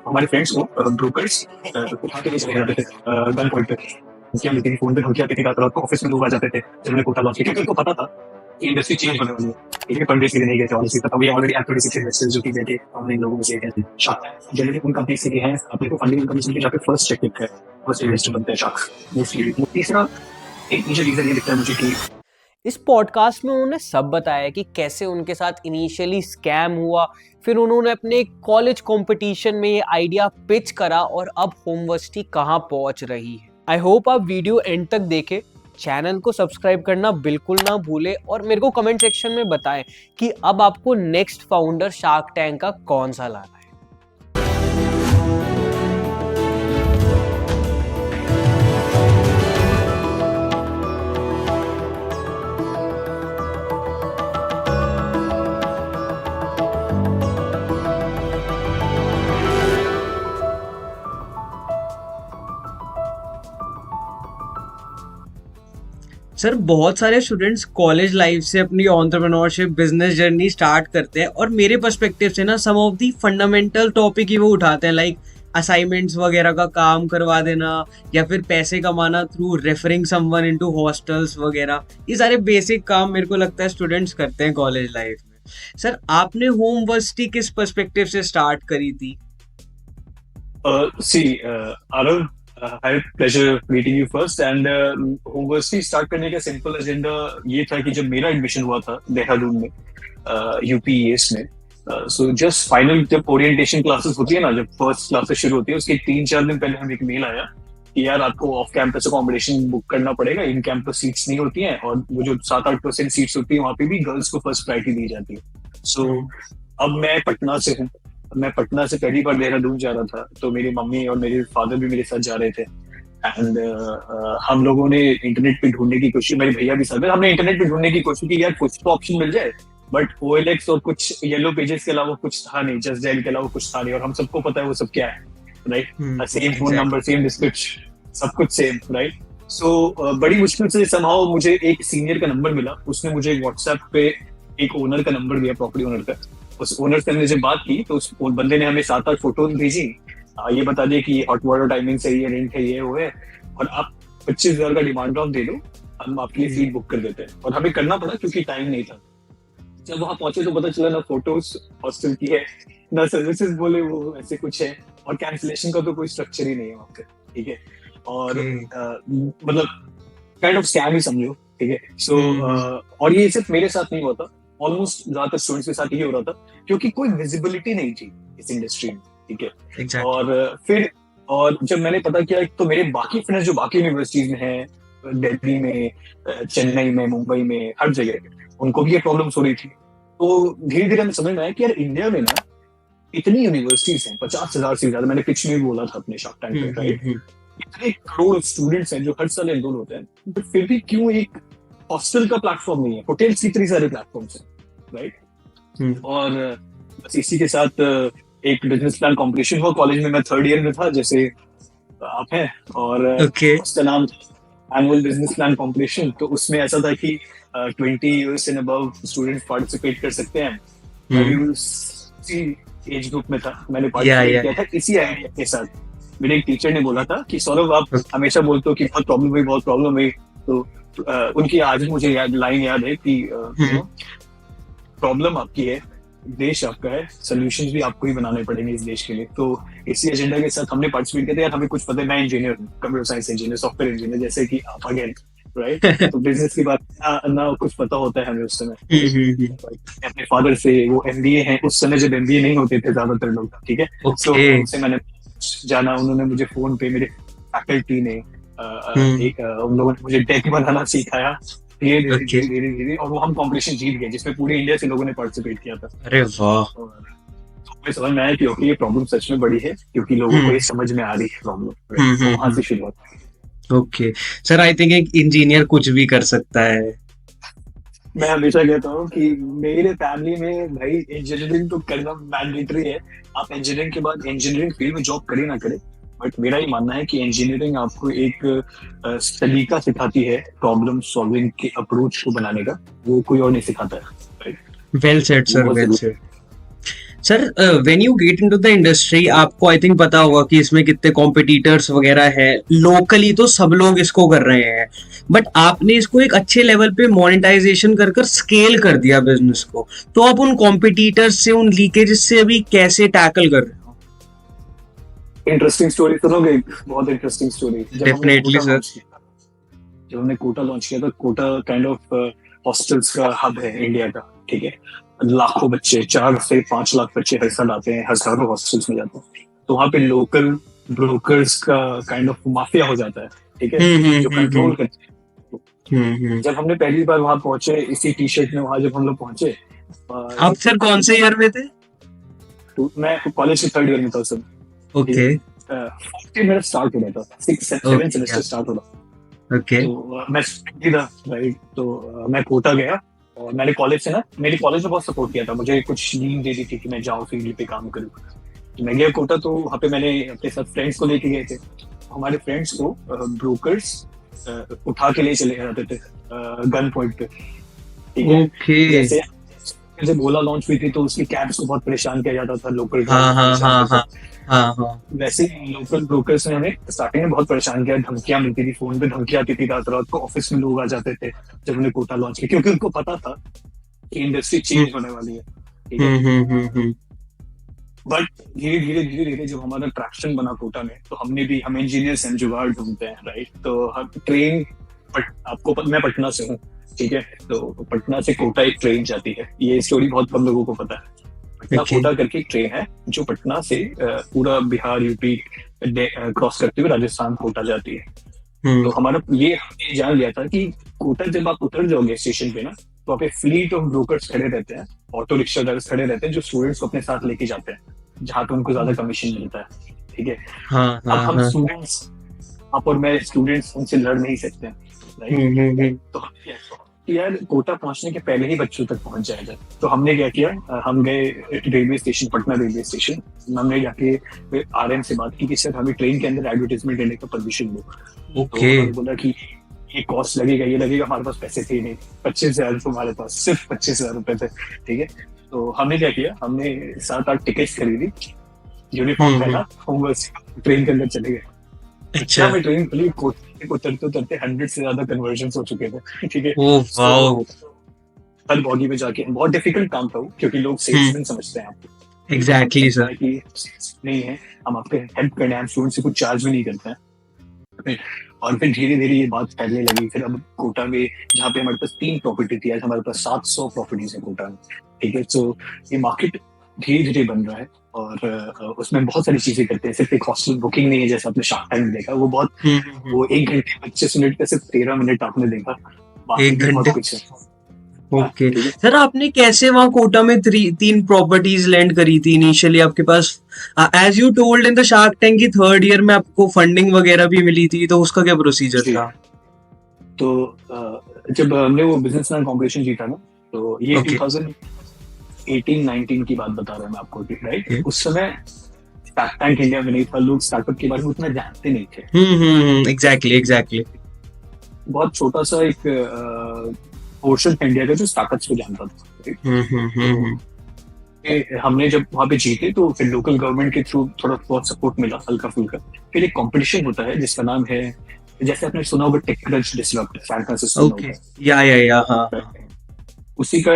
हमारे फ्रेंड्स को ब्रोकर्स उठा के ले चले जाते थे गन पॉइंट पे। उनकी मिलती थी, फोन पे धमकियाँ आती थी, रात रात को ऑफिस में लोग आ जाते थे जब उन्हें कोटा लॉन्च किया, क्योंकि उनको पता था कि इंडस्ट्री चेंज होने वाली है। ठीक है, फंड के लिए नहीं गए थे ऑनेस्टली, तब ये ऑलरेडी एथ36 इन्वेस्टर्स जो कि बैठे हमने इन लोगों में से एक है शार्क। जनरली उन कंपनी से हैं अपने को फंडिंग कंपनी से, जहाँ पे फर्स्ट चेक है, फर्स्ट इन्वेस्टर बनते हैं शार्क मोस्टली। तीसरा एक मेजर रीजन ये दिखता है मुझे कि इस पॉडकास्ट में उन्होंने सब बताया कि कैसे उनके साथ इनिशियली स्कैम हुआ, फिर उन्होंने अपने कॉलेज कंपटीशन में ये आइडिया पिच करा और अब होमवर्सिटी कहाँ पहुंच रही है। आई होप आप वीडियो एंड तक देखें, चैनल को सब्सक्राइब करना बिल्कुल ना भूले और मेरे को कमेंट सेक्शन में बताएं कि अब आपको नेक्स्ट फाउंडर शार्क टैंक का कौन सा लाना है। सर, बहुत सारे स्टूडेंट्स कॉलेज लाइफ से अपनी एंटरप्रेन्योरशिप बिजनेस जर्नी स्टार्ट करते हैं और मेरे पर्सपेक्टिव से ना सम ऑफ दी फंडामेंटल टॉपिक ही वो उठाते हैं, लाइक असाइनमेंट्स वगैरह का काम करवा देना या फिर पैसे कमाना through referring someone into hostels वगैरह। ये सारे बेसिक काम मेरे को लगता है स्टूडेंट्स करते हैं कॉलेज लाइफ में। सर, आपने होमवर्सिटी किस पर्सपेक्टिव से स्टार्ट करी थी? Aarav, I had pleasure meeting you first and Homeversity start करने का सिंपल एजेंडा ये था कि जब मेरा एडमिशन हुआ था देहरादून में यूपीएस में, सो जस्ट फाइनल जब ओरिएंटेशन क्लासेस होती है ना, जब फर्स्ट क्लासेस शुरू होती है उसके 3-4 दिन पहले हमें एक मेल आया कि यार आपको ऑफ कैंपस अकोमोडेशन बुक करना पड़ेगा, इन कैंपस सीट्स नहीं होती हैं और वो जो 7-8% सीट्स होती है वहाँ पे भी गर्ल्स को फर्स्ट प्रायोरिटी दी जाती है। सो अब मैं पटना से हूँ, मैं पटना से पहली बार देहरादून जा रहा था, तो मेरी मम्मी और मेरे फादर भी मेरे साथ जा रहे थे एंड हम लोगों ने इंटरनेट पे ढूंढने की कोशिश, मेरे भैया भी साथ में, हमने इंटरनेट पे ढूंढने की कोशिश की यार कुछ तो ऑप्शन मिल जाए, बट OLX और कुछ येलो पेजेस के अलावा कुछ था नहीं, जस्ट डायल के अलावा कुछ था नहीं, और हम सबको पता है वो सब क्या है, right? Same phone number, same description, सब कुछ सेम, राइट? सो बड़ी मुश्किल से समहाउ मुझे एक सीनियर का नंबर मिला, उसने मुझे व्हाट्सएप पे एक ओनर का नंबर दिया, प्रॉपर्टी ओनर का। उस ओनर से हमने जब बात की तो उस बंदे ने हमें 7-8 फोटोज भेजी, ये बता दिया कि हॉट वाटर टाइमिंग सही है, रेंट है, ये वो है, और आप 25,000 का डिमांड ड्राफ्ट दे दो, हम आपके लिए सीट बुक कर देते हैं। और हमें करना पड़ा क्योंकि टाइम नहीं था। जब वहां पहुंचे तो पता चला ना फोटोज हॉस्टल की है, ना सर्विसेज बोले वो ऐसे कुछ है, और कैंसिलेशन का तो कोई स्ट्रक्चर ही नहीं है वहां पे, ठीक है? और मतलब काइंड ऑफ स्कैम ही समझो, ठीक है? सो और ये सिर्फ मेरे साथ नहीं हुआ था, ऑलमोस्ट ज्यादातर स्टूडेंट्स के साथ ये हो रहा था, क्योंकि कोई विजिबिलिटी नहीं थी इस इंडस्ट्री में, ठीक है? Exactly. और फिर जब मैंने पता किया तो मेरे बाकी फ्रेंड्स जो बाकी यूनिवर्सिटीज में हैं, दिल्ली में, चेन्नई में, मुंबई में, हर जगह, उनको भी ये प्रॉब्लम्स हो रही थी। तो धीरे धीरे हमें समझ में आया कि यार इंडिया में ना इतनी यूनिवर्सिटीज हैं, 50,000 से ज्यादा, मैंने पिछले भी बोला था अपने शार्क टैंक पे, राइट? इतने करोड़ स्टूडेंट्स हैं जो हर साल एनरोल होते हैं, बट फिर भी क्यों एक हॉस्टल का प्लेटफॉर्म नहीं है? होटल्स की इतनी सारे प्लेटफॉर्म्स हैं, राइट? और बस इसी के साथ एक बिजनेस प्लान कॉम्पिटिशन हुआ कॉलेज में, मैं 3rd ईयर में था जैसे आप हैं, और उसका नाम एनुअल बिजनेस प्लान कॉम्पिटिशन। तो उसमें ऐसा था कि 20 years and above students participate कर सकते हैं। मैं उसी एज ग्रुप में था, मैंने पार्टिसिपेट किया था इसी आइडिया के साथ। मेरे एक टीचर ने बोला था कि सौरभ आप हमेशा बोलते हो कि बहुत प्रॉब्लम हुई, तो उनकी आज मुझे लाइन याद है कि प्रॉब्लम आपकी है, देश आपका है, सॉल्यूशंस भी आपको ही बनाने पड़ेंगे इस देश के लिए। तो इसी एजेंडा के साथ हमने पार्टिसिपेट किया था। यार हमें कुछ पता है, मैं इंजीनियर हूँ, computer science engineer, software engineer, जैसे कि आप अगेन, राइट? तो बिजनेस की बात ना कुछ पता होता है हमें उस समय। अपने फादर से वो MBA हैं, उस समय जब MBA नहीं होते थे ज्यादातर लोग, ठीक है? तो उनसे मैंने जाना, उन्होंने मुझे फोन पे, मेरे फैकल्टी ने उन लोगों ने मुझे डेक बनाना सिखाया धीरे, और वो हम कॉम्पिटिशन जीत गए जिसमें पूरे इंडिया से लोगों ने पार्टिसिपेट किया था। अरे वाह! मुझे समझ में आया कि ओके, ये प्रॉब्लम सच में बड़ी है, क्योंकि लोगों को ये समझ में आ रही है प्रॉब्लम। तो वहां से शुरुआत। ओके सर, आई थिंक एक इंजीनियर कुछ भी कर सकता है। मैं हमेशा कहता हूँ कि मेरे फैमिली में भाई इंजीनियरिंग तो करना मैंडेटरी है। आप इंजीनियरिंग के बाद इंजीनियरिंग फील्ड में जॉब करे ना करे, बट मेरा ये मानना है कि इंजीनियरिंग आपको एक तरीका सिखाती है प्रॉब्लम सॉल्विंग के अप्रोच को बनाने का, वो कोई और नहीं सिखाता है। Well said sir, well said. Sir when you get into the industry आपको आई थिंक पता होगा कि इसमें कितने कॉम्पिटिटर्स वगैरह है। लोकली तो सब लोग इसको कर रहे हैं, बट आपने इसको एक अच्छे लेवल पे मोनेटाइजेशन कर कर स्केल कर दिया बिजनेस को। तो आप उन कॉम्पिटिटर्स से, उन लीकेजेस से अभी कैसे टैकल कर रहे हो? इंटरेस्टिंग स्टोरी सुनोगे? बहुत इंटरेस्टिंग स्टोरी। Definitely sir. जब हमने कोटा लॉन्च किया था, कोटा काइंड ऑफ हॉस्टल्स का हब है इंडिया का, ठीक है। लाखों बच्चे, 4 से 5 लाख बच्चे हर साल आते हैं, हजारों हॉस्टल्स में जाते हैं। तो वहाँ पे लोकल ब्रोकर्स का काइंड ऑफ माफिया हो जाता है, ठीक है, जो कंट्रोल करते हैं। जब हमने पहली बार वहाँ पहुंचे इसी टी शर्ट में, वहाँ जब हम लोग पहुंचे, आप सर कौन से ईयर में थे? तो मैं कॉलेज के 3rd ईयर में था सर। ओके। 40 मिनट स्टार्ट हो रहा था, 6-7 सेमेस्टर स्टार्ट हो रहा था। ओके। तो मैं स्टूडेंट था, राइट। तो मैं कोटा गया और मैंने कॉलेज से ना, मेरी कॉलेज ने बहुत सपोर्ट किया था, मुझे कुछ लीव दे दी थी कि मैं जाऊँ फील्ड पे काम करूँ। तो मैं गया कोटा, तो वहाँ पे मैंने अपने साथ फ्रेंड्स को लेके गए थे। हमारे फ्रेंड्स को ब्रोकर्स उठा के ले चले जाते थे गन पॉइंट पे, ठीक है। ओके। जैसे गोला लॉन्च हुई थी तो उसकी कैब्स को बहुत परेशान किया जाता था, लोकल वैसे लोकल ब्रोकर्स ने हमें स्टार्टिंग में बहुत परेशान किया। धमकियां मिलती थी, फोन पे धमकियां आती थी, रात रात को ऑफिस में लोग आ जाते थे जब हमने कोटा लॉन्च किया, क्योंकि उनको पता था कि इंडस्ट्री चेंज होने वाली है, ठीक है। बट धीरे धीरे जब हमारा ट्रैक्शन बना कोटा में, तो हम इंजीनियर्स हैं, जुगाड़ ढूंढते हैं, राइट। तो हम ट्रेन, मैं पटना से हूँ, ठीक है। तो पटना से कोटा एक ट्रेन जाती है, ये स्टोरी बहुत कम लोगों को पता है। पटना कोटा करके एक ट्रेन है जो पटना से पूरा बिहार यूपी क्रॉस करते हुए राजस्थान कोटा जाती है। तो हमारा ये जान लिया था कि कोटा जब आप उतर जाओगे स्टेशन पे ना, तो वहाँ पे फ्लीट ऑफ ब्रोकर्स खड़े रहते हैं, ऑटो रिक्शा ड्राइवर्स खड़े रहते हैं, जो स्टूडेंट्स को अपने साथ लेके जाते हैं, जहाँ पे उनको ज्यादा कमीशन मिलता है, ठीक है। अब हम स्टूडेंट्स, आप और मैं स्टूडेंट्स, उनसे लड़ नहीं सकते, राइट। तो यार कोटा पहुंचने के पहले ही बच्चों तक पहुंच जाएगा। तो हमने क्या किया, हम गए railway station, Patna railway station. हमने जाके आरएम से बात की कि सर हमें ट्रेन के अंदर एडवर्टाइजमेंट देने का परमिशन दो। ओके। तो बोला कि ये कॉस्ट लगेगा, ये लगेगा, हमारे पास पैसे थे नहीं, 25,000 हमारे पास सिर्फ 25,000 रुपए थे, ठीक है। तो हमने क्या किया, हमने 7-8 टिकट्स खरीदी, यूनिफॉर्म पहना, होमवर्क, ट्रेन के अंदर चले गए। अच्छा। में ट्रेन खुली, उतरते 100 से ज्यादा कन्वर्जन हो चुके थे, ठीक है। हर बॉगी में जाके बहुत डिफिकल्ट काम था वो, क्योंकि लोग सेल्समैन समझते हैं आपको। Exactly sir. कि नहीं है, हम आपके हेल्प करने, हम स्टूडेंट से कुछ चार्ज भी नहीं करते हैं। और फिर धीरे धीरे ये बात फैलने लगी। फिर अब कोटा में, जहाँ पे हमारे पास 3 प्रॉपर्टी थी, आज हमारे पास 700 प्रॉपर्टीज है कोटा में, ठीक है। तो ये मार्केट धीरे धीरे बन रहा है और उसमें बहुत सारी चीजें करते हैं। सिर्फ एक हॉस्टल बुकिंग नहीं है, जैसे आपने शार्क टैंक देखा, वो बहुत वो 1 घंटे 25 मिनट का सिर्फ 13 मिनट आपने देखा, 1 घंटे कुछ है। ओके सर, आपने कैसे वहाँ कोटा में 3 प्रॉपर्टीज लैंड करी थी इनिशियली आपके पास? As you told in the Shark Tank की 3rd ईयर में आपको फंडिंग वगैरह भी मिली थी, तो उसका क्या प्रोसीजर था? तो जब हमने वो बिजनेसमैन कॉम्पिटिशन जीता ना, तो ये 2018-19 की बात बता रहा हूँ मैं आपको, राइट। उस समय शार्क टैंक इंडिया में नहीं था, लोग स्टार्टअप के बारे में उतना जानते नहीं थे। एग्जैक्टली। बहुत छोटा सा एक पोर्शन इंडिया का जो स्टार्टअप्स को जानता था। हमने जब वहाँ पे जीते, तो फिर लोकल गवर्नमेंट के थ्रू थोड़ा बहुत सपोर्ट मिला, हल्का फुल्का। फिर एक कंपटीशन होता है जिसका नाम है, जैसे आपने सुना होगा, टेकक्रंच डिसरप्ट, सैन फ्रांसिस्को। उसी का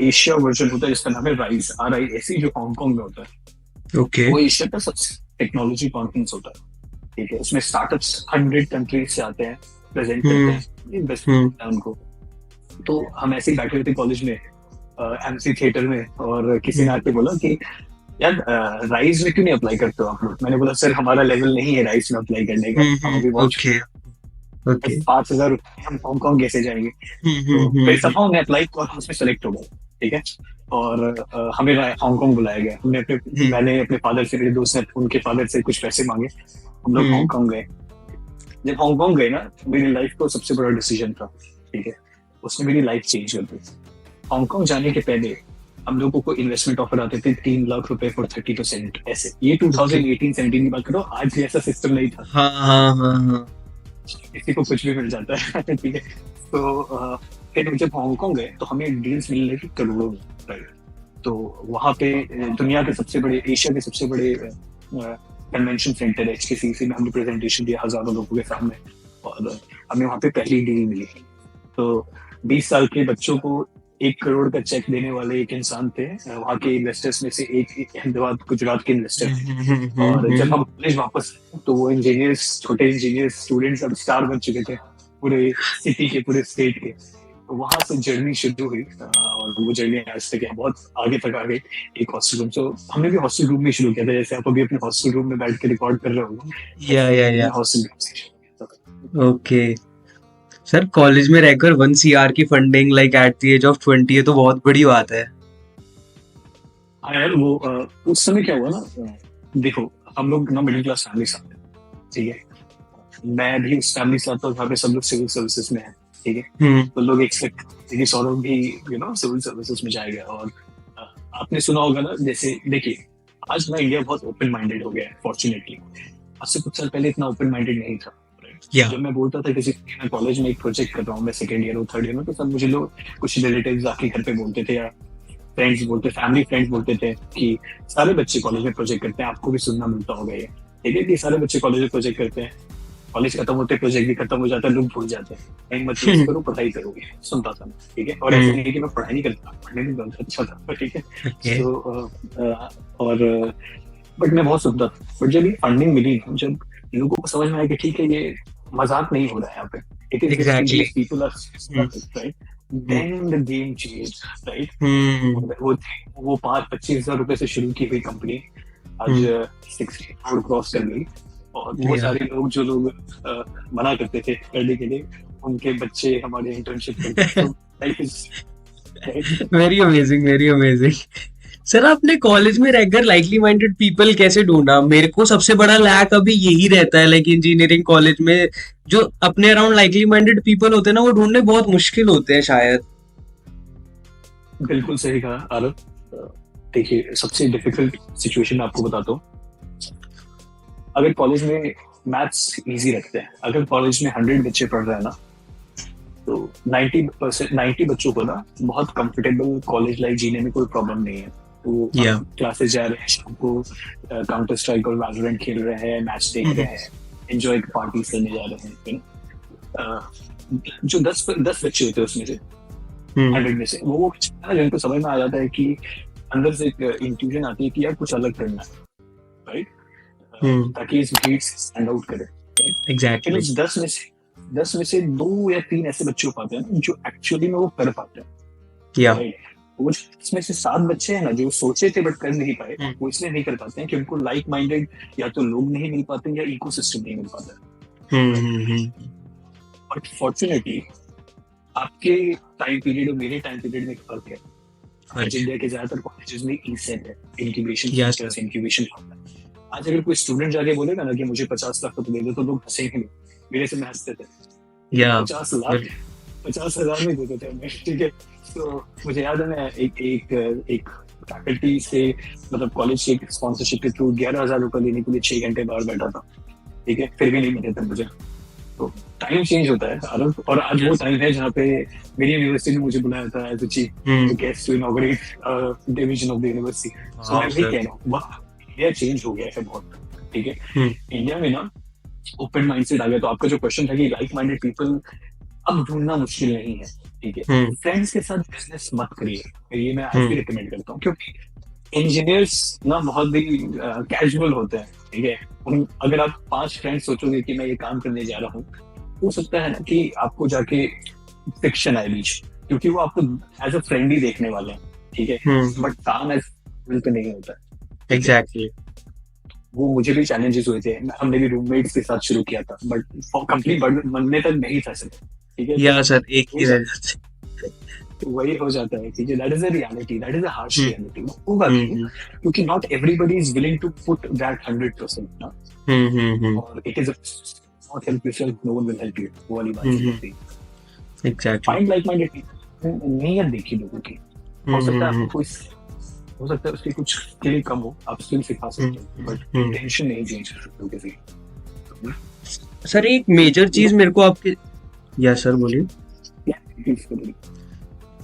एशिया वर्जन होता है जिसका नाम है राइज, RISE, जो हांगकांग में होता है। वो एशिया का सबसे टेक्नोलॉजी कॉन्फ्रेंस होता है, ठीक है। उसमें स्टार्टअप्स 100 कंट्रीज से आते हैं, प्रेजेंट करते हैं, इन्वेस्टमेंट है उनको। तो हम ऐसे ही बैठे हुए थे कॉलेज में, MC थिएटर में, और किसी ने आके बोला कि यार राइज में क्यों नहीं अप्लाई करते हो आप लोग। मैंने बोला सर हमारा लेवल नहीं है राइज में अप्लाई करने का, हम अभी बहुत 5,000 रुपए हम हांगकांग कैसे जाएंगे। तो फिर सब हमने अप्लाई और उसमें सेलेक्ट हो गए, ठीक है। और हमें हांगकांग बुलाया गया। मैंने अपने फादर से, मेरे दोस्त ने उनके फादर से कुछ पैसे मांगे, हम लोग हांगकांग गए। जब हांगकांग गए ना, मेरी लाइफ का सबसे बड़ा डिसीजन था, ठीक है। उसने मेरी लाइफ चेंज कर दी। हांगकांग जाने के पहले हम लोगों को इन्वेस्टमेंट ऑफर आते थे 3 लाख रुपए फॉर 30%, ऐसे। ये 2018-17 की बात करो, आज भी ऐसा सिस्टम नहीं था। किसी को कुछ भी मिल जाता है, ठीक है। तो फिर जब हांगकांग गए तो हमें डील्स मिलने की करोड़ों में, राइट। तो वहाँ पे दुनिया के सबसे बड़े, एशिया के सबसे बड़े कन्वेंशन सेंटर है HKCC में हमने प्रेजेंटेशन दिया हजारों लोगों के सामने, और हमें वहाँ पे पहली डील मिली। तो 20 साल के बच्चों को 1 करोड़ का चेक देने वाले एक इंसान थे, वहाँ के इन्वेस्टर्स में से एक अहमदाबाद गुजरात के इन्वेस्टर थे। और जब हम कॉलेज वापस, तो वो इंजीनियर्स, छोटे इंजीनियर्स स्टूडेंट्स अब स्टार बन चुके थे पूरे सिटी के, पूरे स्टेट के। तो वहां से जर्नी शुरू हुई, और वो जर्नी आज तक है, बहुत आगे तक आ गई। एक हॉस्टल रूम, तो हमने भी हॉस्टल रूम में शुरू किया था, जैसे आप अभी अपने हॉस्टल रूम में बैठ के रिकॉर्ड कर रहे हो। या हॉस्टल रूम से शुरू किया था। ओके सर, कॉलेज में रहकर 1 CR की funding like at the age of 20 ये तो बहुत बड़ी बात है। हाँ यार, वो उस समय क्या हुआ ना, देखो हम लोग ना मिडिल क्लास फैमिली से आते हैं, ठीक है। मैं भी उस फैमिली से आता हूँ जहाँ पे सब लोग सिविल सर्विसेज में है, ठीक है। तो लोग एक्सपेक्ट करते हैं कि सौरभ भी सिविल सर्विसेज में जाएगा। और आपने सुना होगा ना, जैसे देखिए आज ना इंडिया बहुत ओपन माइंडेड हो गया है फॉर्चुनेटली। आज से कुछ साल पहले इतना ओपन माइंडेड नहीं था। Yeah. जब मैं बोलता था किसी मैं कॉलेज में एक प्रोजेक्ट कर रहा हूँ, मैं सेकंड ईयर और थर्ड ईयर में, तो सब मुझे लोग, कुछ रिलेटिव्स आके घर पे बोलते थे, या फ्रेंड्स बोलते, फैमिली फ्रेंड्स बोलते थे कि सारे बच्चे कॉलेज में प्रोजेक्ट करते हैं, आपको भी सुनना मिलता होगा ये, ठीक है, कि सारे बच्चे कॉलेज में प्रोजेक्ट करते हैं, कॉलेज खत्म होते प्रोजेक्ट भी खत्म हो जाता है, लोग भूल जाते हैं, नहीं मत यूज करो, पढ़ाई करोगे, सुनता था मैं, ठीक है। और ऐसा नहीं है कि मैं पढ़ाई नहीं करता, पढ़ने में बहुत अच्छा था, ठीक है। तो और बट मैं बहुत सुनता था। बट जब ये फंडिंग मिली, जब लोगों को समझ में आया कि ठीक है, ये मजाक नहीं हो रहा है यहाँ पे, it is Exactly. these people are right, then the game changed, right? वो 5-25 हजार रुपए से शुरू की हुई कंपनी आज 60 करोड़ क्रॉस कर गई। और बहुत सारे लोग, जो लोग मना करते थे करने के लिए, उनके बच्चे हमारे इंटर्नशिप करते थे। Very amazing, very amazing. Sir आपने कॉलेज में रहकर लाइकली माइंडेड पीपल कैसे ढूंढा? मेरे को सबसे बड़ा लैक अभी यही रहता है, लाइक इंजीनियरिंग कॉलेज में जो अपने अराउंड लाइकली माइंडेड पीपल होते हैं ना, वो ढूंढने बहुत मुश्किल होते हैं शायद। बिल्कुल सही कहा आरव। देखिए सबसे डिफिकल्ट सिचुएशन आपको बताता हूँ। अगर कॉलेज में मैथ्स इजी रखते हैं, अगर कॉलेज में 100 बच्चे पढ़ रहे हैं ना, तो 90 बच्चों को ना बहुत कंफर्टेबल कॉलेज लाइफ जीने में कोई प्रॉब्लम नहीं है। वो क्लासेस जा रहे हैं, शाम को काउंटर स्ट्राइक और वैलोरेंट खेल रहे हैं, मैच देख रहे हैं, एंजॉय पार्टीज करने जा रहे हैं। जो 10 बच्चे होते हैं उसमें से 100 में से, वो बच्चे ना जिनको समझ में आ जाता है कि अंदर से एक इंट्यूजन आती है कि यार कुछ अलग करना है, राइट, ताकि इस भीड़ से स्टैंड आउट करे। एग्जैक्टली। 10 में से 2 या 3 ऐसे बच्चे हो पाते हैं जो एक्चुअली में वो कर पाते हैं। वो इसमें से 7 बच्चे हैं ना जो सोचे थे बट कर नहीं पाए, वो इसलिए नहीं कर पाते हैं कि उनको लाइक माइंडेड या तो लोग नहीं मिल पाते या इकोसिस्टम नहीं मिल पाता। बट फॉर्चुनेटली आपके टाइम पीरियड और मेरे टाइम पीरियड में एक फर्क है। आज इंडिया के ज्यादातर कॉलेजेस में इंसेंट है, इंक्यूबेशन होता है। आज अगर कोई स्टूडेंट जाके बोलेगा ना कि मुझे 50 लाख रुपए दे दो, तो लोग हंसेंगे। मेरे से में हंसते थे, 50,000 में देते थे हमें, ठीक है। तो मुझे याद है मैं एक फैकल्टी से, मतलब कॉलेज के स्पॉन्सरशिप के थ्रू 11,000 रुपए लेने के लिए 6 घंटे बाहर बैठा था, ठीक है, फिर भी नहीं मिले थे मुझे। तो टाइम चेंज होता है आरव, और आज वो टाइम है जहाँ पे मेरी यूनिवर्सिटी ने मुझे बुलाया था as a chief guest to inaugurate division of the university. So मैं भी कह रहा हूँ इंडिया चेंज हो गया है बहुत, ठीक है। इंडिया में ना ओपन माइंडसेट आ गया। तो आपका जो क्वेश्चन था कि लाइक माइंडेड पीपल अब ढूंढना मुश्किल नहीं है, ठीक है। फ्रेंड्स के साथ बिजनेस मत करिए, ये मैं आज भी रिकमेंड करता हूँ, क्योंकि इंजीनियर्स ना बहुत ही कैजुअल होते हैं, ठीक है। अगर आप 5 फ्रेंड्स सोचोगे कि मैं ये काम करने जा रहा हूँ, हो सकता है ना कि आपको जाके फ्रिक्शन आए बीच, क्योंकि वो आपको एज अ फ्रेंड ही देखने वाले हैं, ठीक है। बट काम एज पे नहीं होता है। एग्जैक्टली। वो मुझे भी चैलेंजेस हुए थे, हमने भी रूममेट्स के साथ शुरू किया था, बट कंप्लीट बनने तक नहीं था सर, ठीक है। या सर एक ही रह जाते, तो वही हो जाता है, ठीक है। That is a reality, that is a harsh reality. होगा क्योंकि not everybody is willing to put that 100% ना, और it is not help yourself, no one will help you, वो वाली बात है। Exactly. Find like minded people, नियत देखिए लोगों की। हो सकता है उसकी कुछ स्किल कम हो, आप स्किल सिखा सकते हो, बट इंटेंशन नहीं चेंज कर सकते किसी। सर एक मेजर चीज मेरे को आपके, या सर बोलिए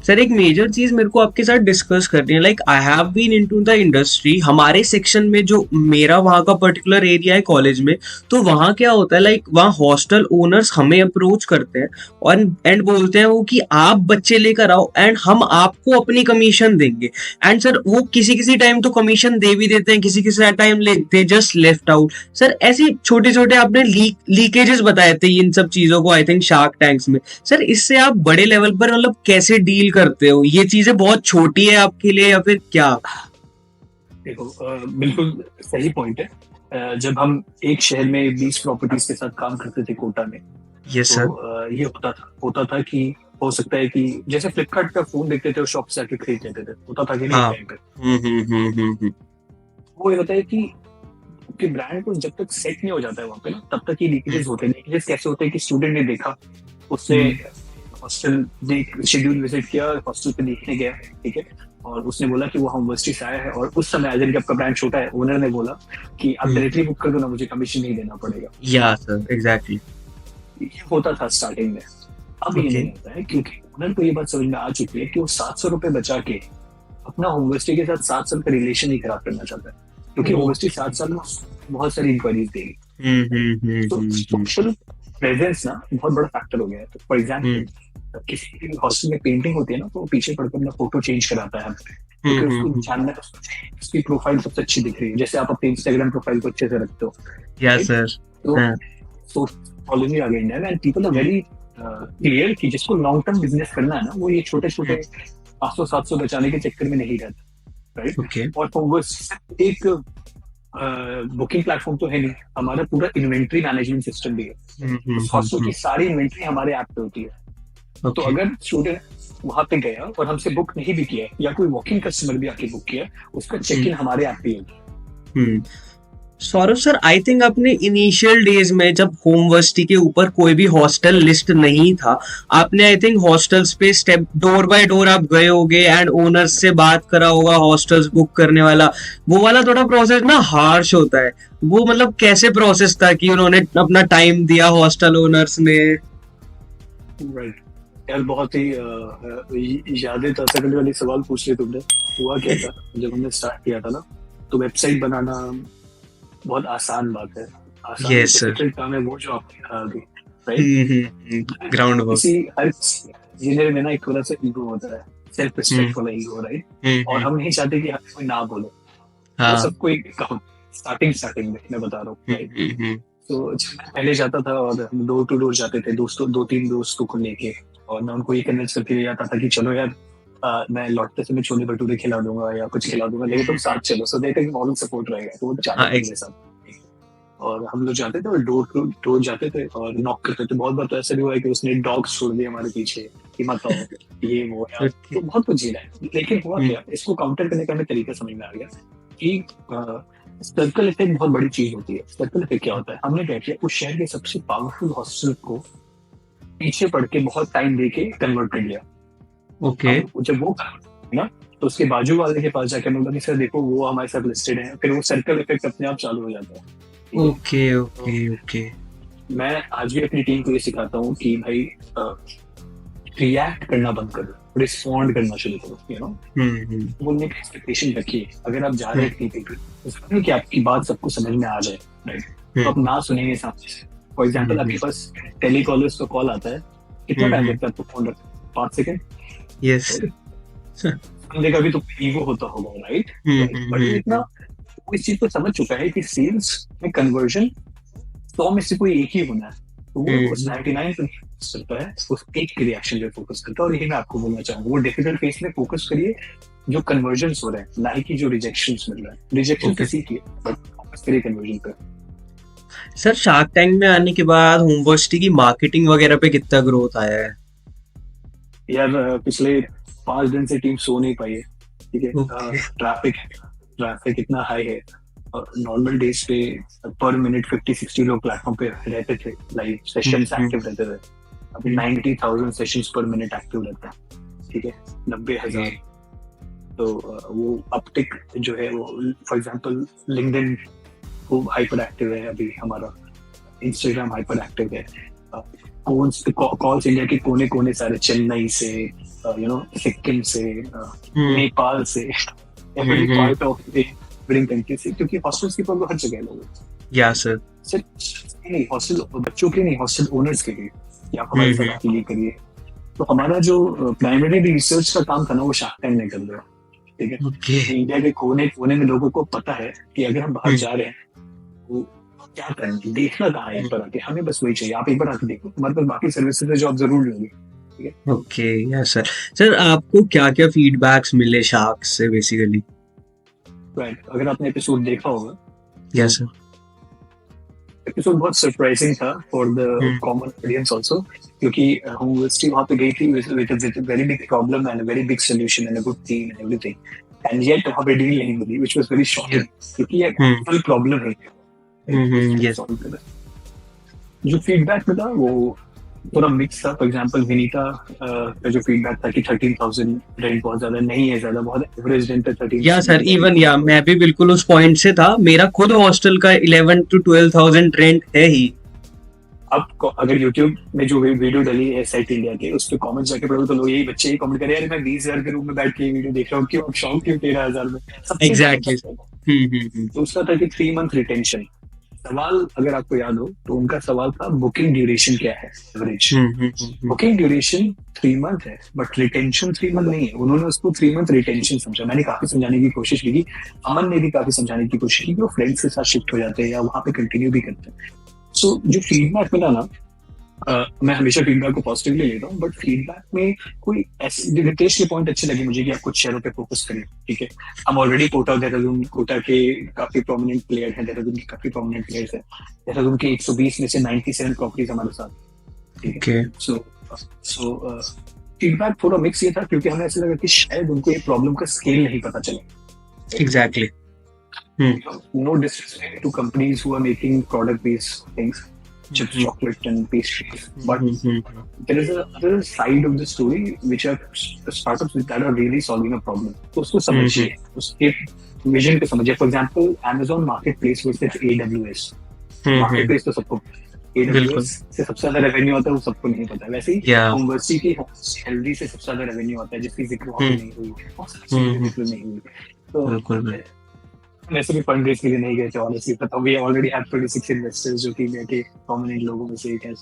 सर एक मेजर चीज मेरे को आपके साथ डिस्कस करनी है, like I have been into the industry. हमारे सेक्शन में जो मेरा वहाँ का पर्टिकुलर एरिया है कॉलेज में, तो वहाँ क्या होता है, लाइक वहाँ हॉस्टल ओनर्स हमें अप्रोच करते हैं और एंड बोलते हैं वो कि आप बच्चे लेकर आओ एंड हम आपको अपनी कमीशन देंगे। एंड सर वो किसी किसी टाइम तो कमीशन दे भी देते हैं, किसी किसी time they just left out. Sir ऐसे छोटे छोटे आपने लीकेजेस बताए थे इन सब चीजों को, आई थिंक शार्क टैंक्स में। सर इससे आप बड़े लेवल पर मतलब कैसे डील करते हो? ये चीजें बहुत छोटी है आपके लिए या फिर क्या? देखो बिल्कुल सही पॉइंट है। जब हम एक शहर में 20 प्रॉपर्टीज के साथ काम करते थे कोटा में, यस सर। तो ये होता था कि हो सकता है कि जैसे फ्लिपकार्ट का फोन देखते थे और शॉप से आके खरीद लेते थे, होता था कि नहीं हाँ। टाइम पे। वो ये होता है कि ब्रांड को जब तक सेट नहीं हो जाता है वहाँ पे ना, तब तक ये लीकेजेस होते हैं। लीकेजेस कैसे होते हैं कि स्टूडेंट ने देखा, उससे हॉस्टल शेड्यूल विजिट किया, हॉस्टल पे देखने गया, ठीक है, और उसने बोला कि वो यूनिवर्सिटी से आया है, और उस समय जब आपका ब्रांड छोटा है, ओनर ने बोला कि आप डायरेक्टली बुक कर दो ना, मुझे कमीशन नहीं देना पड़ेगा। या सर एग्जैक्टली। ये होता था स्टार्टिंग में। अब ये नहीं होता है क्योंकि ओनर को ये बात समझ में आ चुकी है कि वो 700 रुपए बचा के अपना यूनिवर्सिटी के साथ 7 साल का रिलेशन ही खराब करना चाहता है, क्योंकि यूनिवर्सिटी 7 साल में बहुत सारी इंक्वायरीज देगी। तो सोशल प्रेजेंस ना बहुत बड़ा फैक्टर हो गया है। तो फॉर एग्जाम्पल किसी हॉस्टल में पेंटिंग होती है ना, तो वो पीछे पड़कर अपना फोटो चेंज कराता है, क्योंकि उसको जानना है उसकी प्रोफाइल सबसे अच्छी दिख रही है, जैसे आप अपने इंस्टाग्राम प्रोफाइल को अच्छे से रखते हो। Yes sir. तो फॉलोइंग आ गई इंडिया में, and people are very clear कि जिसको लॉन्ग टर्म बिजनेस करना है ना, वो ये छोटे छोटे 500-700 बचाने के चक्कर में नहीं रहता, राइट। ओके। और फॉरवर्स एक बुकिंग प्लेटफॉर्म तो है नहीं, हमारा पूरा इन्वेंट्री मैनेजमेंट सिस्टम भी है। हॉस्टल की सारी इन्वेंट्री हमारे ऐप पे होती है। तो अगर स्टूडेंट वहां पे गया और हमसे बुक नहीं भी किया, या कोई वॉकिंग कस्टमर भी आके बुक किया, उसका चेक इन हमारे ऐप पे होगी। सौरभ सर, आई थिंक अपने इनिशियल डेज में जब होमवर्सिटी के ऊपर कोई भी हॉस्टल लिस्ट नहीं था, आपने आई थिंक हॉस्टल्स पे स्टेप डोर बाय डोर आप गए होगे एंड ओनर्स से बात करा होगा, हॉस्टल्स बुक करने वाला वो वाला थोड़ा प्रोसेस ना हार्श होता है। वो मतलब कैसे प्रोसेस था कि उन्होंने अपना टाइम दिया हॉस्टल ओनर्स ने? राइट यार, बहुत ही यादें ताज़ा करने वाली सवाल पूछ लिया तुमने। हुआ क्या था जब हमने स्टार्ट किया था ना, तो वेबसाइट बनाना बहुत आसान बात है। आसान डिफिकल्ट काम है वो जो आपने कहा अभी, राइट। Ground work. हर इंजीनियर में ना एक थोड़ा सा ईगो होता है, सेल्फ रिस्पेक्ट वाला ईगो, राइट। और हम नहीं चाहते कि हमें कोई ना बोले, तो सबको एक स्टार्टिंग में मैं बता रहा हूँ, राइट। तो जब मैं पहले जाता था और हम डोर टू डोर जाते थे, 2-3 दोस्तों को लेके, और मैं उनको ये कन्विंस करके ले जाता था कि चलो यार मैं लौटते समय छोले भटूरे खिला दूंगा या कुछ खिला दूंगा, लेकिन तुम साथ चलो, सो देते कि मॉरल सपोर्ट रहेगा। तो वो जाते थे मेरे साथ, और हम लोग जाते थे और डोर टू डोर जाते थे और नॉक करते थे। बहुत बार तो ऐसा भी हुआ है कि उसने डॉग्स छोड़ दिए हमारे पीछे कि मत आओ, ये वो यार, तो बहुत कुछ झेला है। लेकिन हुआ क्या, इसको काउंटर करने का हमें तरीका समझ में आ गया कि सर्कल इफेक्ट बहुत बड़ी चीज होती है। सर्कल इफेक्ट क्या होता है, हमने क्या किया, उस शहर के सबसे पावरफुल हॉस्टल को पीछे पड़ के बहुत टाइम देके कन्वर्ट कर लिया। ओके। जब वो ना, तो उसके बाजू वाले के पास जाकर बोला कि सर देखो वो हमारे साथ लिस्टेड है, फिर वो सर्कल इफेक्ट अपने आप चालू हो जाता है। Okay okay okay. मैं आज भी अपनी टीम को ये सिखाता हूँ कि भाई रिएक्ट करना बंद करो, रिस्पॉन्ड करना शुरू करो, यू नो। बोलने की एक्सपेक्टेशन रखिए। अगर आप जा रहे हैं कहीं पे, तो कि आपकी बात सबको समझ में आ जाए, राइट, तो आप ना सुनेंगे सामने से। फॉर एग्जाम्पल आपके पास टेलीकॉलर्स का कॉल आता है, कितना टाइम लगता है आपको फोन रखना? 5 सेकंड। यस। बंदे का भी तो ईगो होता होगा, राइट। बट इतना वो इस चीज को समझ चुका है कि सेल्स में कन्वर्जन 100 में से कोई एक ही होना है, तो वो उस 99 करता है, उस एक के रिएक्शन पे फोकस करता है। और यही मैं आपको बोलना चाहूंगा, वो डिफिकल्ट फेस में फोकस करिए जो कन्वर्जन हो रहे हैं, ना ही कि जो रिजेक्शंस मिल रहे हैं। रिजेक्शन किसी की, बट फोकस करिए कन्वर्जन पे। सर शार्क टैंक में आने के बाद होमवर्सिटी की मार्केटिंग वगैरह पे कितना ग्रोथ आया है? यार पिछले 5 दिन से टीम सो नहीं पाई है, ठीक है। ट्रैफिक इतना हाई है, और नॉर्मल डेज पे पर मिनट 50-60 लोग प्लेटफॉर्म पे रहते थे, लाइव सेशंस एक्टिव रहते थे। अभी 90,000 सेशंस पर मिनट एक्टिव रहता है, ठीक है, 90,000। तो वो अपटिक जो है वो, फॉर एग्जांपल लिंक्डइन खूब हाइपर एक्टिव है अभी हमारा, इंस्टाग्राम हाइपर एक्टिव है, कॉल्स इंडिया के कोने कोने सारे, चेन्नई से, सिक्किम से, नेपाल से, every part of the country से, क्योंकि हॉस्टल्स की प्रॉब्लम हर जगह है लोगों को। या सर, सिर्फ नहीं हॉस्टल बच्चों के नहीं, हॉस्टल ओनर्स के लिए कि आप हमारे साथ के लिए करिए। तो हमारा जो प्राइमरी रिसर्च का काम था ना, वो शार्क टैंक ने कर दिया। ठीक है, ओके, इंडिया के कोने कोने में लोगों को पता है कि अगर हम बाहर जा रहे हैं तो क्या करेंगे, देखना कहाँ है, एक बार आके हमें बस वही चाहिए, आप एक बार आके देखो, हमारे पास बाकी सर्विसेज है जो आप जरूर लोगे। ओके। Yes sir. सर, आपको क्या क्या फीडबैक्स मिले शार्क से बेसिकली? राइट, अगर आपने एपिसोड देखा होगा, यस सर। एपिसोड बहुत सरप्राइजिंग था for the common audience also, क्योंकि यूनिवर्सिटी वहां पे गई थी with very big problem and very big solution and a good team and everything, and yet वहां पे डील नहीं मिली, व्हिच वाज वेरी शॉकिंग, क्योंकि ये एक्चुअल प्रॉब्लम है। यस। जो फीडबैक मिला वो पूरा मिक्स था। फॉर एग्जांपल विनीता का जो फीडबैक था कि 13,000 रेंट बहुत ज्यादा नहीं है, ज्यादा बहुत एवरेज रेंट है 13। या सर, इवन या मैं भी बिल्कुल उस पॉइंट से था। मेरा खुद हॉस्टल का 11 to 12,000 रेंट है ही। अब अगर YouTube में जो वीडियो डली है साइट इंडिया के, उस पे कमेंट्स जाके पढ़ो तो लोग यही बच्चे ही कमेंट करे, यार मैं 20,000 के रूम में बैठ के ये वीडियो देख रहा हूँ, क्यों अब शौक क्यों 13,000 में। एग्जैक्टली। दूसरा था कि 3 मंथ रिटेंशन। सवाल अगर आपको याद हो तो उनका सवाल था बुकिंग ड्यूरेशन क्या है एवरेज। बुकिंग ड्यूरेशन 3 मंथ है, बट रिटेंशन 3 मंथ नहीं है। उन्होंने उसको 3 मंथ रिटेंशन समझा। मैंने काफी समझाने की कोशिश की, अमन ने भी काफी समझाने की कोशिश की कि वो फ्रेंड्स के साथ शिफ्ट हो जाते हैं या वहां पे कंटिन्यू भी करते हैं। सो जो फीडबैक मिला ना, मैं हमेशा फीडबैक को पॉजिटिवली लेता हूँ, बट फीडबैक में कोई ऐसे रितेश के पॉइंट अच्छे लगे मुझे कि आप कुछ शहरों पे फोकस करें। ठीक है, हम ऑलरेडी कोटा के काफी प्रोमिनेंट प्लेयर हैं, देहरादून के काफी प्रोमिनेंट प्लेयर्स हैं। देहरादून के 120 में से 97 प्रॉपर्टीज हमारे साथ। ठीक है, सो फीडबैक थोड़ा मिक्स ये था, क्योंकि हमें ऐसा लगा कि शायद उनको ये प्रॉब्लम का स्केल नहीं पता चला। Exactly. No disrespect to companies who are making product-based things, chips, chocolate, and pastries, but there is a other side of the story which are startups that are really solving a problem. तो उसको समझिए, उसके vision को समझिए। For example, Amazon Marketplace versus AWS. Marketplace तो सबको, AWS से सबसे ज्यादा रेवेन्यू आता है, वो सबको नहीं पता। वैसे ही यूनिवर्सिटी की हेल्दी से सबसे ज्यादा रेवेन्यू आता है, जिसकी जिक्र वहाँ पे नहीं हुई, जिक्र नहीं हुई। तो वैसे भी फंड रेज के लिए नहीं गए थे ऑनेस्टली, पता वी ऑलरेडी हैव 26 इन्वेस्टर्स जो कि इंडिया के प्रोमिनेंट लोगों में से एक है।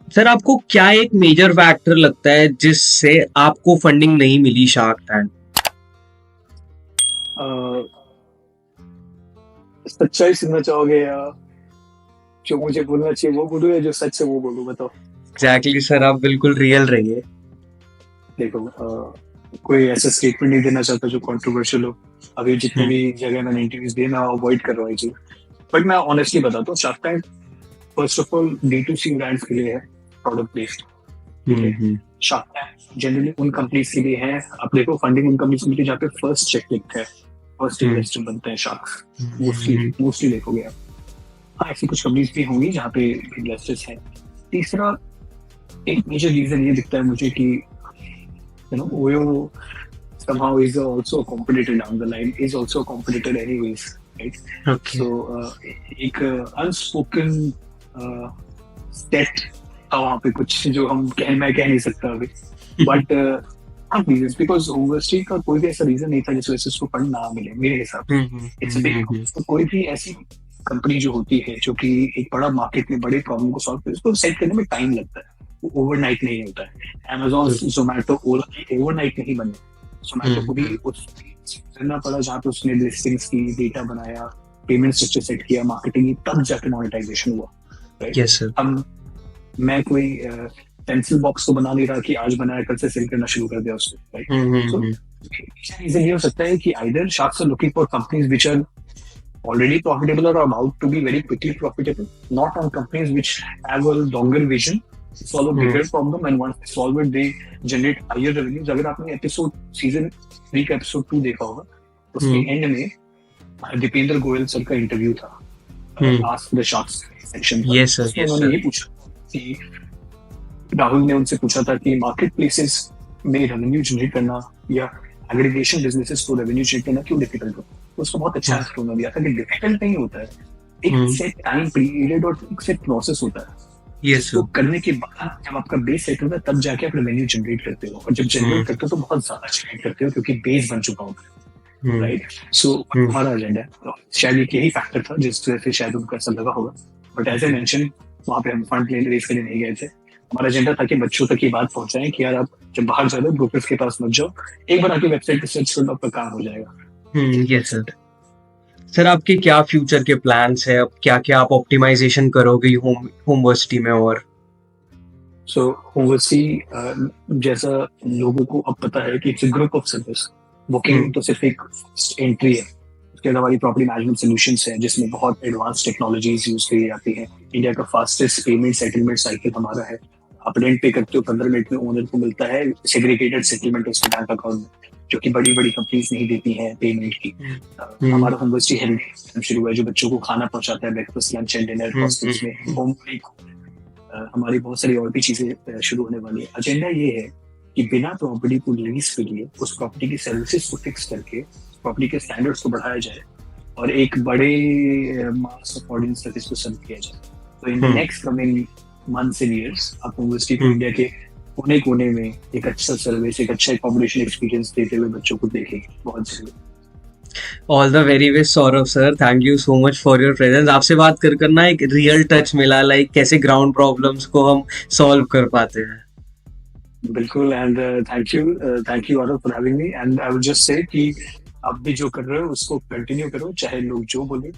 सर, आपको क्या एक मेजर फैक्टर लगता है जिससे आपको फंडिंग नहीं मिली शार्क टैंक? सच्चाई सुनना चाहोगे या जो मुझे बोलना चाहिए वो बोलूं, या जो सच है वो बोलूं, बताओ। एग्जैक्टली सर, आप बिल्कुल रियल रहिए। देखो, कोई ऐसा स्टेटमेंट नहीं देना चाहता जो कंट्रोवर्शियल हो। अभी जितने भी जगह मैंने इंटरव्यूज दिए, मैं अवॉइड कर रहा हूँ ये चीज, बट मैं ऑनेस्टली बताता हूँ, shark tank first of all D2C brands के लिए है, product based. Shark tank generally उन कंपनीज के लिए है, आप देखो फंडिंग उन कंपनीज के लिए जहाँ पे फर्स्ट चेक लिखता है, फर्स्ट इन्वेस्टर बनते हैं शार्क, मोस्टली देखोगे आप। हाँ, ऐसी कुछ कंपनीज भी होंगी जहाँ पे इन्वेस्टर्स हैं। तीसरा एक मेजर रीजन ये दिखता है मुझे कि Oyo somehow is also a competitor down the line, is also a competitor anyways, right? Okay. So एक unspoken stat था वहाँ पे कुछ जो मैं कह नहीं सकता अभी, but reasons because यूनिवर्सिटी का कोई भी ऐसा रीजन नहीं था जिस वजह से उसको फंड ना मिले मेरे हिसाब से। इट्स बिग, कोई भी ऐसी कंपनी जो होती है जो कि एक बड़ा मार्केट में बड़े प्रॉब्लम को सॉल्व करे, उसको सेट करने में टाइम लगता है, ओवरनाइट नहीं होता है। Amazon, Zomato, Ola ओवरनाइट नहीं बने। Zomato को भी करना पड़ा, जहाँ पे उसने लिस्टिंग्स की, डेटा बनाया, पेमेंट स्ट्रक्चर सेट किया, मार्केटिंग, तब जाके मोनेटाइजेशन हुआ, राइट? Yes sir. मैं कोई पेंसिल बॉक्स तो बना नहीं रहा कि आज बनाया कल से सेल करना शुरू कर दिया उसको, राइट? सो रीजन ये हो सकता है कि either sharks are looking for companies which are already profitable or about to be very quickly profitable, not on companies which have a longer vision, solve a bigger problem, and once they solve it, they generate higher revenues. अगर आपने episode season 3 का episode 2 देखा होगा, उसके and में Dipendra Goyal sir का interview था, ask the sharks section. Yes sir. उन्होंने ये पूछा कि राहुल ने उनसे पूछा था कि मार्केट प्लेसेस में रेवेन्यू जनरेट करना या एग्रीगेशन बिजनेसेस को रेवेन्यू जनरेट करना क्यों डिफिकल्ट हो। उसको बहुत अच्छा आंसर उन्होंने दिया था कि डिफिकल्ट नहीं होता है, एक हम्म। सेट टाइम पीरियड और एक सेट प्रोसेस होता है। यस तो करने के बाद जब आपका बेस सेट होता है तब जाके आप रेवेन्यू जनरेट करते हो, और जब जनरेट करते हो तो बहुत ज्यादा जनरेट करते हो क्योंकि बेस बन चुका होता है, राइट? सो हमारा एजेंडा है, तो शायद एक यही फैक्टर था जिस वजह से शायद उनको ऐसा लगा होगा। बट एज ए मेंशन, वहाँ पे हम फंड रेज करने नहीं गए थे। हमारा एजेंडा था कि बच्चों तक ये बात पहुंचाएं कि यार आप जब बाहर जा रहे हो ब्रोकर्स के पास मत जाओ, एक बार आके वेबसाइट पे सर्च कर लो, आपका काम हो जाएगा। Yes sir. सर आपके क्या फ्यूचर के प्लान्स है, अब क्या क्या आप ऑप्टिमाइजेशन करोगे होमवर्सिटी में? और सो होमवर्सिटी जैसा लोगों को अब पता है कि it's a group of service, booking तो सिर्फ एक एंट्री है। उसके अलावा हमारी प्रॉपर्टी मैनेजमेंट सॉल्यूशंस है जिसमें बहुत एडवांस टेक्नोलॉजीज यूज करी जाती है। इंडिया का फास्टेस्ट पेमेंट सेटलमेंट साइकिल हमारा है। आप रेंट पे करते हो, 15 मिनट में ओनर को मिलता है सेग्रीगेटेड सेटलमेंट उसके बैंक अकाउंट में, जो कि बड़ी बड़ी कंपनीज नहीं देती हैं पेमेंट की। हमारा होमवर्सिटी हेल्थ शुरू हुआ है जो बच्चों को खाना पहुंचाता है, breakfast lunch and dinner hostels में, होम। हमारी बहुत सारी और भी चीजें शुरू होने वाली है। एजेंडा ये है कि बिना प्रॉपर्टी को लीज के लिए उस प्रॉपर्टी की सर्विसेज को फिक्स करके प्रॉपर्टी के स्टैंडर्ड्स को बढ़ाया जाए और एक बड़े मास ऑफ ऑडियंस तक इसको सर्व किया जाए। तो in next coming months and years आप होमवर्सिटी को इंडिया के कोने कोने में एक अच्छा सर्विस, एक अच्छा अकोमोडेशन एक्सपीरियंस देते हुए बच्चों को देखेंगे। बहुत जरूरी। All the very best Saurabh sir, thank you so much for your presence. आपसे बात कर ना एक रियल टच मिला, लाइक कैसे ग्राउंड प्रॉब्लम्स को हम सॉल्व कर पाते हैं। बिल्कुल, and thank you Aarav for having me. And I would just say कि आप भी जो कर रहे हो उसको कंटिन्यू करो, चाहे लोग जो बोले।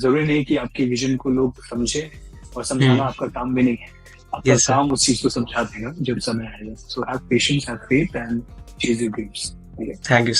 जरूरी नहीं कि आपकी विजन को लोग समझे, और समझाना आपका काम भी नहीं है। आपका Yes, sir. काम उस चीज को समझा देगा जब समय आएगा। So have patience, have faith and chase your dreams. Thank you.